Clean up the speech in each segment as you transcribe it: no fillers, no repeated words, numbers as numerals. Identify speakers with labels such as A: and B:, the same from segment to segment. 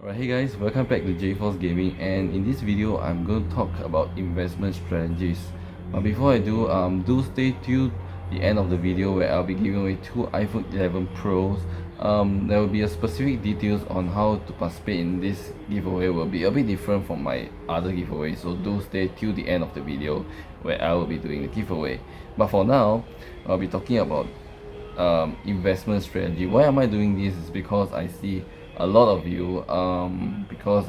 A: Alright, hey guys, welcome back to J.force Gaming, and in this video I'm going to talk about investment strategies. But before I do stay tuned the end of the video where I'll be giving away two iPhone 11 Pros. There will be a specific details on how to participate in this giveaway will be a bit different from my other giveaway, so do stay till the end of the video where I will be doing the giveaway. But for now, I'll be talking about investment strategy. Why am I doing this is because I see a lot of you because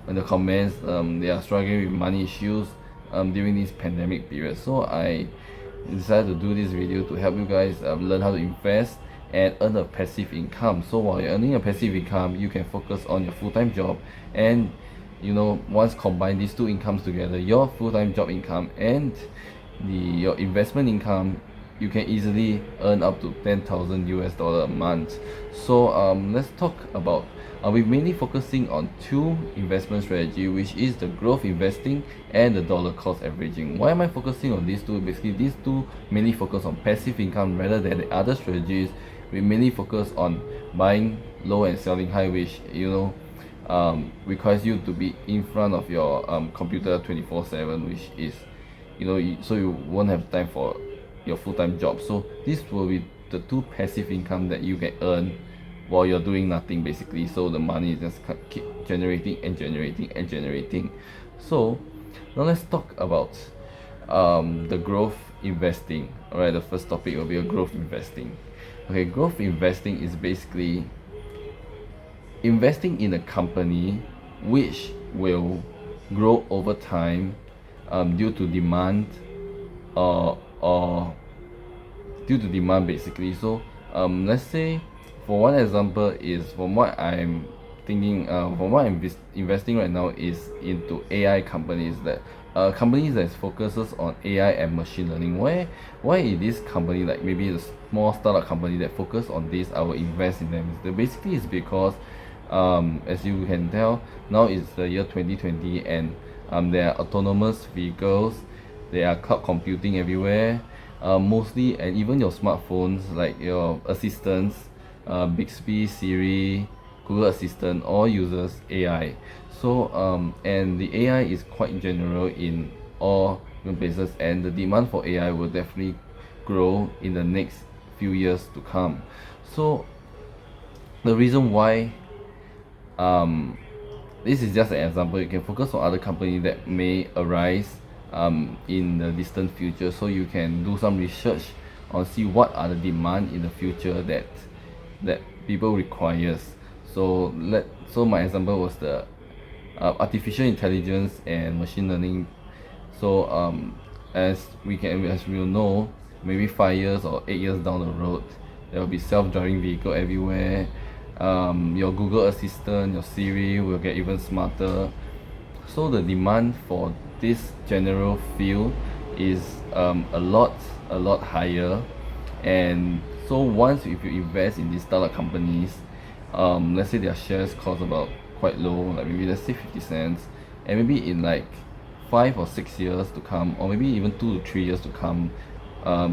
A: in the comments they are struggling with money issues during this pandemic period, so I decided to do this video to help you guys learn how to invest and earn a passive income. So while you're earning a passive income, you can focus on your full-time job, and once combine these two incomes together, your full-time job income and your investment income, you can easily earn up to 10,000 US dollar a month. So let's talk about, we're mainly focusing on two investment strategy, which is the growth investing and the dollar cost averaging. Why am I focusing on these two? Basically, these two mainly focus on passive income rather than the other strategies. We mainly focus on buying low and selling high, which requires you to be in front of your computer 24/7, which is so you won't have time for your full-time job. So this will be the two passive income that you can earn while you're doing nothing, basically. So the money just keep generating and generating and generating. So now let's talk about the growth investing. Alright, the first topic will be a growth investing. Okay, growth investing is basically investing in a company which will grow over time due to demand or due to demand, basically. So let's say, for one example, is from what I'm thinking, from what I'm investing right now is into AI companies, that companies that focuses on AI and machine learning. Why is this company, like maybe a small startup company that focus on this, I will invest in them? Basically it's because as you can tell, now it's the year 2020, and there are autonomous vehicles, there are cloud computing everywhere, mostly, and even your smartphones, like your assistants, Bixby, Siri, Google Assistant, all uses AI. So and the AI is quite general in all places, and the demand for AI will definitely grow in the next few years to come. So the reason why, this is just an example, you can focus on other companies that may arise in the distant future, so you can do some research on see what are the demand in the future that people requires. So my example was the artificial intelligence and machine learning. So as we will know, maybe 5 years or 8 years down the road, there will be self-driving vehicle everywhere. Your Google Assistant, your Siri will get even smarter. So the demand for this general field is a lot higher. And so once, if you invest in these startup companies, let's say their shares cost about quite low, like maybe let's say 50 cents, and maybe in like 5 or 6 years to come, or maybe even 2 to 3 years to come,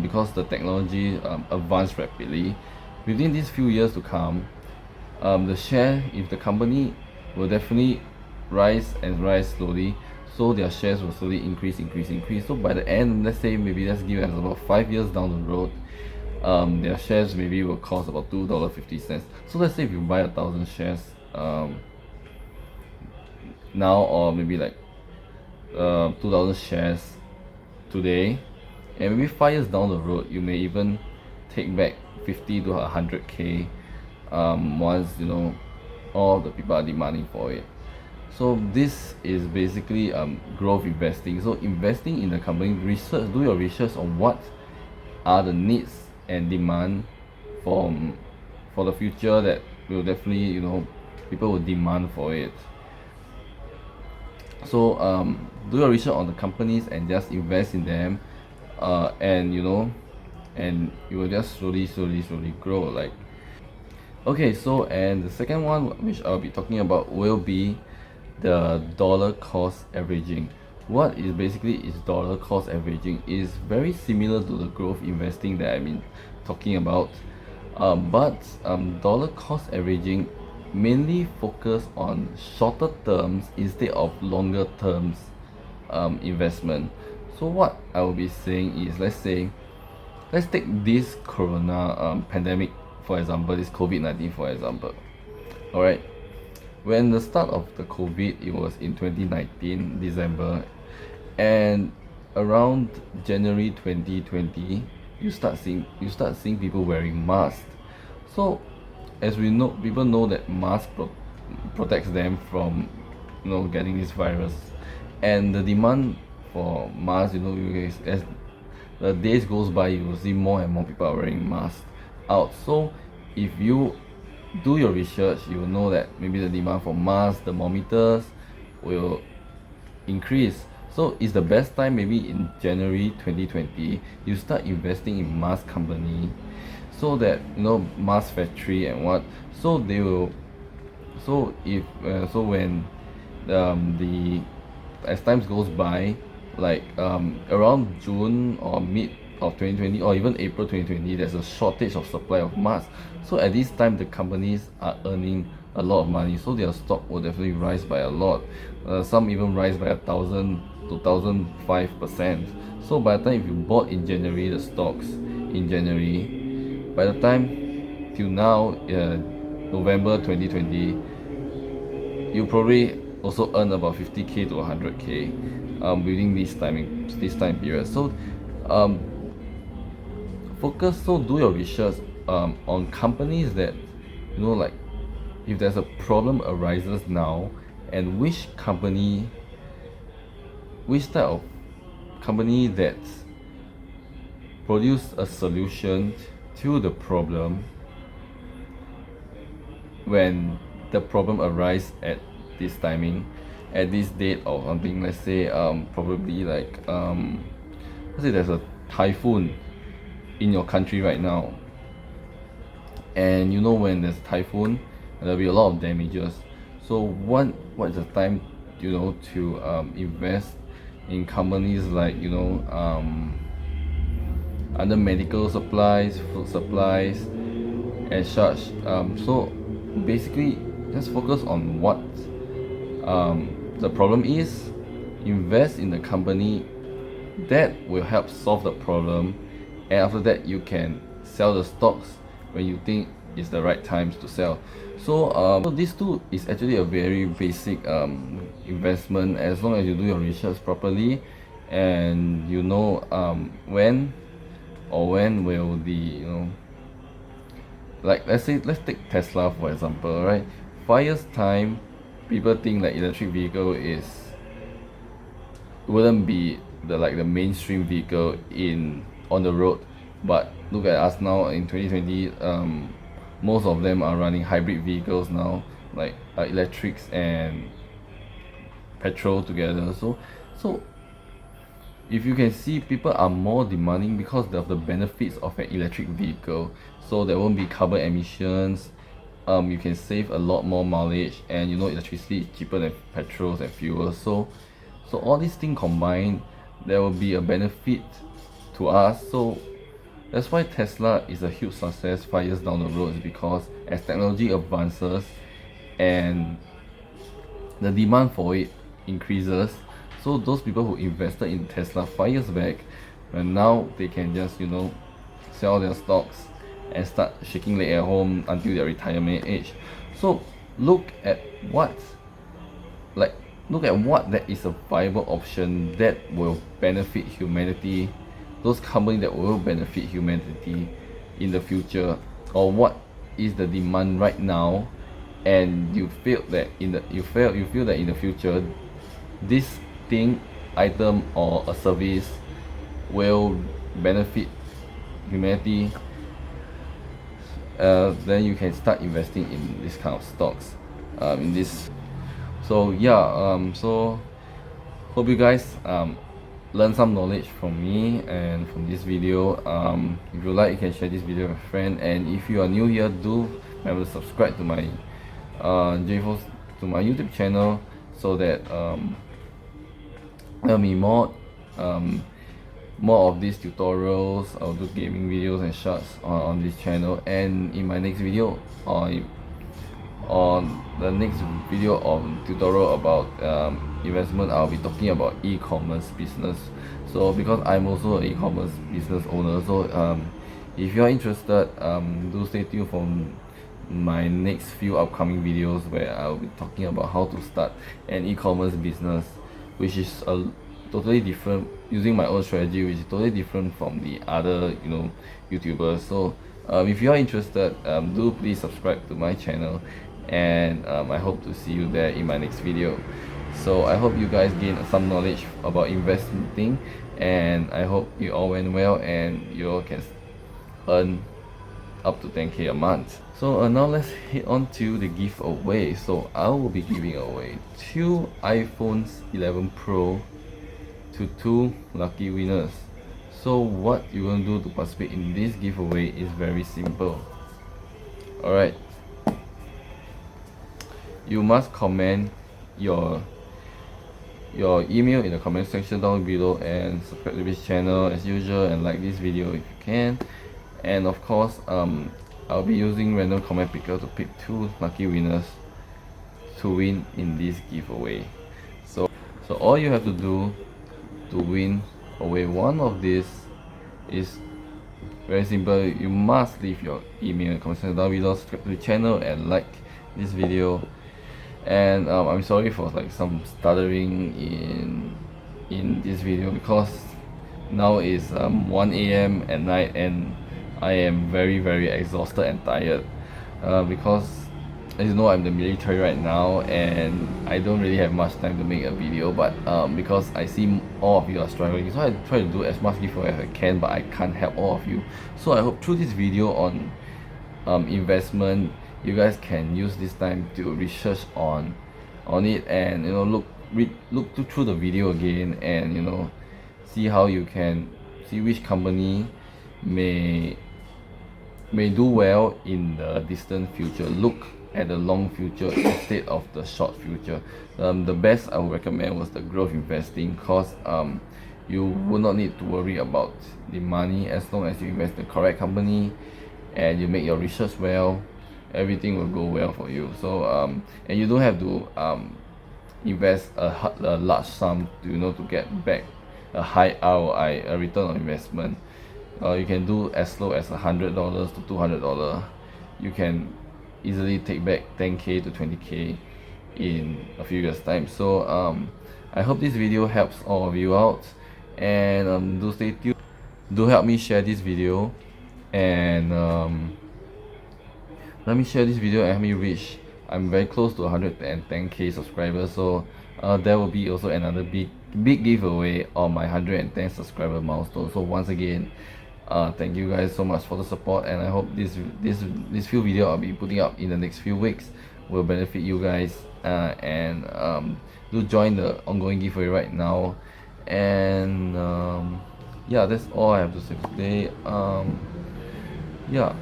A: because the technology advanced rapidly, within these few years to come, the share, if the company will definitely rise slowly, so their shares will slowly increase. So by the end, let's say, maybe let's give it as about 5 years down the road, their shares maybe will cost about $2.50. So let's say if you buy 1,000 shares now, or maybe like 2,000 shares today, and maybe 5 years down the road, you may even take back 50 to 100k once all the people are demanding for it. So this is basically growth investing. So investing in the company, do your research on what are the needs and demand for the future that will definitely, people will demand for it. So do your research on the companies and just invest in them, and you will just slowly grow. Like, okay, so and the second one which I'll be talking about will be the dollar cost averaging. What is dollar cost averaging is very similar to the growth investing that I've been talking about, but dollar cost averaging mainly focus on shorter terms instead of longer terms investment. So what I will be saying is, let's take this corona pandemic for example, this COVID-19 for example. Alright, when the start of the COVID, it was in 2019 December, and around January 2020 you start seeing people wearing masks. So as we know, people know that mask protects them from getting this virus, and the demand for masks, as the days goes by, you will see more and more people are wearing masks out. So if you do your research, you will know that maybe the demand for masks, thermometers will increase. So it's the best time, maybe in January 2020, you start investing in mask company, so that mask factory and what, so they will, so if so when the as times goes by, like around June or mid of 2020 or even April 2020, there's a shortage of supply of masks. So at this time the companies are earning a lot of money, so their stock will definitely rise by a lot. Some even rise by 1,000 to 1,005%. So by the time if you bought in January the stocks in January, by the time till now, November 2020, you probably also earn about 50k to 100k within this time period. So do your research on companies that like, if there's a problem arises now, and which type of company that produce a solution to the problem when the problem arises at this timing, at this date or something. Let's say probably like let's say there's a typhoon in your country right now, and when there's typhoon, there'll be a lot of damages. So what is the time to invest in companies like under medical supplies, food supplies and such. So basically just focus on what the problem is, invest in the company that will help solve the problem, and after that you can sell the stocks when you think it's the right times to sell. So this too is actually a very basic investment, as long as you do your research properly and when will the like, let's take Tesla for example, right? 5 years time, people think that electric vehicle wouldn't be the mainstream vehicle on the road, but look at us now in 2020. Most of them are running hybrid vehicles now, like electrics and petrol together. So if you can see, people are more demanding because of the benefits of an electric vehicle. So there won't be carbon emissions, you can save a lot more mileage, and electricity is cheaper than petrols and fuels. So all these things combined, there will be a benefit to us. So that's why Tesla is a huge success 5 years down the road, is because as technology advances and the demand for it increases, so those people who invested in Tesla 5 years back, and now they can just sell their stocks and start shaking leg at home until their retirement age. So look at what that is a viable option that will benefit humanity, those companies that will benefit humanity in the future, or what is the demand right now, and you feel that in the future this thing, item or a service will benefit humanity, then you can start investing in this kind of stocks, in this. So yeah, so hope you guys learn some knowledge from me and from this video. If you like, you can share this video with a friend, and if you are new here, do remember to subscribe to my J.force, to my YouTube channel, so that there'll be more of these tutorials. I'll do gaming videos and shots on this channel, and in my next video, on the next video on tutorial about investment, I'll be talking about e-commerce business. So because I'm also an e-commerce business owner, so if you're interested, do stay tuned for my next few upcoming videos where I'll be talking about how to start an e-commerce business, which is a totally different, using my own strategy, which is totally different from the other YouTubers. So if you are interested, do please subscribe to my channel, and I hope to see you there in my next video. So I hope you guys gain some knowledge about investing, and I hope you all went well and you all can earn up to 10k a month. So now let's head on to the giveaway. So I will be giving away 2 iPhones 11 Pro to 2 lucky winners. So what you're going to do to participate in this giveaway is very simple. Alright, you must comment your email in the comment section down below, and subscribe to this channel as usual, and like this video if you can. And of course, I'll be using random comment picker to pick 2 lucky winners to win in this giveaway. So all you have to do to win away one of these is very simple. You must leave your email in the comment section down below, subscribe to the channel, and like this video. And I'm sorry for like some stuttering in this video, because now is 1 AM at night and I am very exhausted and tired, because as you know, I'm in the military right now and I don't really have much time to make a video. But because I see all of you are struggling, so I try to do as much giveaway as I can, but I can't help all of you. So I hope through this video on investment, you guys can use this time to research on it, and look through the video again, and see how you can see which company may do well in the distant future. Look at the long future instead of the short future. The best I would recommend was the growth investing, cause you will not need to worry about the money as long as you invest in the correct company and you make your research well. Everything will go well for you. So and you don't have to invest a large sum to get back a high ROI, a return on investment. You can do as low as $100 to $200. You can easily take back 10k to 20k in a few years time. So I hope this video helps all of you out, and do stay tuned. Do help me share this video, and let me share this video and help me reach. I'm very close to 110k subscribers, so there will be also another big giveaway on my 110 subscriber milestone. So once again, thank you guys so much for the support, and I hope this few video I'll be putting up in the next few weeks will benefit you guys, and do join the ongoing giveaway right now. And yeah, that's all I have to say today. Yeah,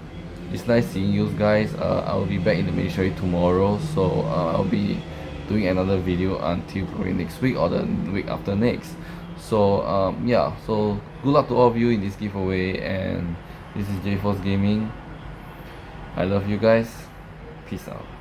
A: it's nice seeing you guys. I'll be back in the military tomorrow, so I'll be doing another video until probably next week or the week after next. So yeah, so good luck to all of you in this giveaway, and this is J.force Gaming. I love you guys. Peace out.